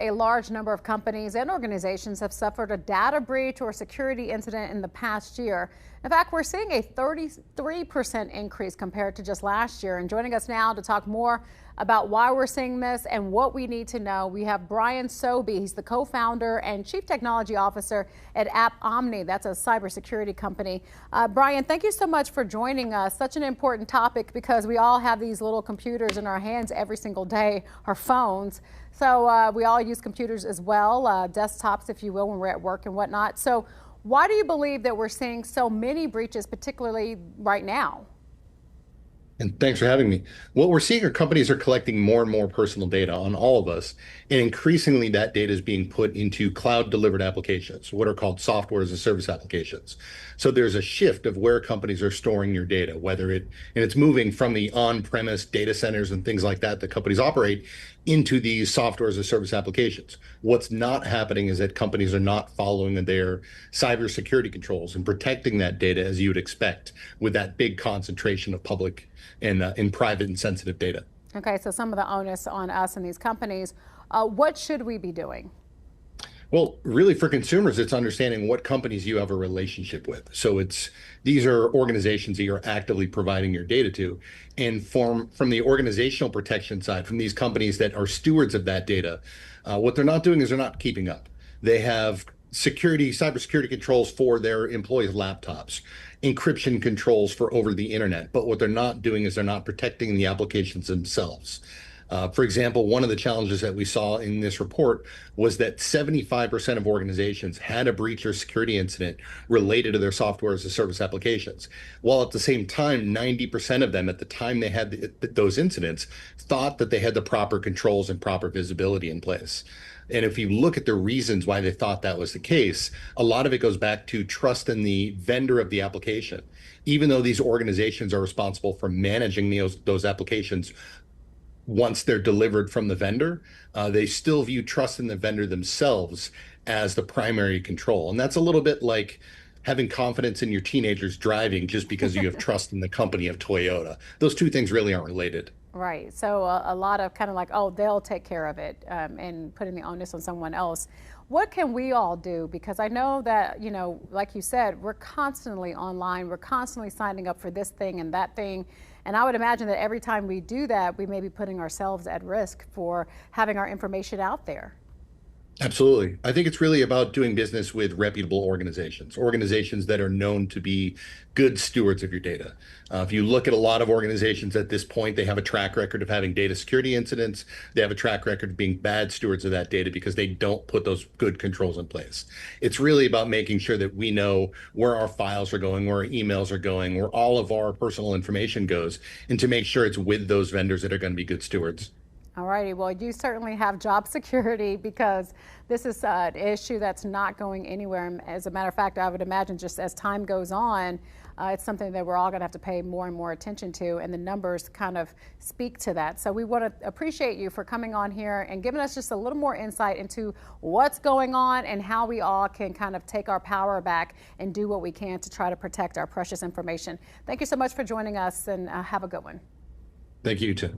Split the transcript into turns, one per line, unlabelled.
A large number of companies and organizations have suffered a data breach or security incident in the past year. In fact, we're seeing a 33% increase compared to just last year. And joining us now to talk more about why we're seeing this and what we need to know, we have Brian Soby. He's the co-founder and chief technology officer at AppOmni. That's a cybersecurity company. Brian, thank you so much for joining us. Such an important topic because we all have these little computers in our hands every single day, our phones. So we all use computers as well, desktops, if you will, when we're at work and whatnot. So why do you believe that we're seeing so many breaches, particularly right now?
And thanks for having me. What we're seeing are companies are collecting more and more personal data on all of us. And increasingly, that data is being put into cloud delivered applications, what are called software as a service applications. So there's a shift of where companies are storing your data, and it's moving from the on-premise data centers and things like that companies operate into these software as a service applications. What's not happening is that companies are not following their cybersecurity controls and protecting that data as you would expect with that big concentration of public and in private and sensitive data.
Okay, so some of the onus on us and these companies. What should we be doing?
Well, really for consumers, it's understanding what companies you have a relationship with. So these are organizations that you're actively providing your data to. And from the organizational protection side, from these companies that are stewards of that data, what they're not doing is they're not keeping up. They have cybersecurity controls for their employees' laptops, encryption controls for over the internet. But what they're not doing is they're not protecting the applications themselves. For example, one of the challenges that we saw in this report was that 75% of organizations had a breach or security incident related to their software as a service applications, while at the same time, 90% of them at the time they had those incidents thought that they had the proper controls and proper visibility in place. And if you look at the reasons why they thought that was the case, a lot of it goes back to trust in the vendor of the application. Even though these organizations are responsible for managing those applications, once they're delivered from the vendor, they still view trust in the vendor themselves as the primary control. And that's a little bit like having confidence in your teenagers driving just because you have trust in the company of Toyota. Those two things really aren't related.
Right. So a lot of kind of like, oh, they'll take care of it and putting the onus on someone else. What can we all do? Because I know that, like you said, we're constantly online. We're constantly signing up for this thing and that thing. And I would imagine that every time we do that, we may be putting ourselves at risk for having our information out there.
Absolutely. I think it's really about doing business with reputable organizations that are known to be good stewards of your data. If you look at a lot of organizations at this point, they have a track record of having data security incidents. They have a track record of being bad stewards of that data because they don't put those good controls in place. It's really about making sure that we know where our files are going, where our emails are going, where all of our personal information goes, and to make sure it's with those vendors that are going to be good stewards.
All righty. Well, you certainly have job security because this is an issue that's not going anywhere. And as a matter of fact, I would imagine just as time goes on, it's something that we're all going to have to pay more and more attention to, and the numbers kind of speak to that. So we want to appreciate you for coming on here and giving us just a little more insight into what's going on and how we all can kind of take our power back and do what we can to try to protect our precious information. Thank you so much for joining us, and have a good one.
Thank you, too.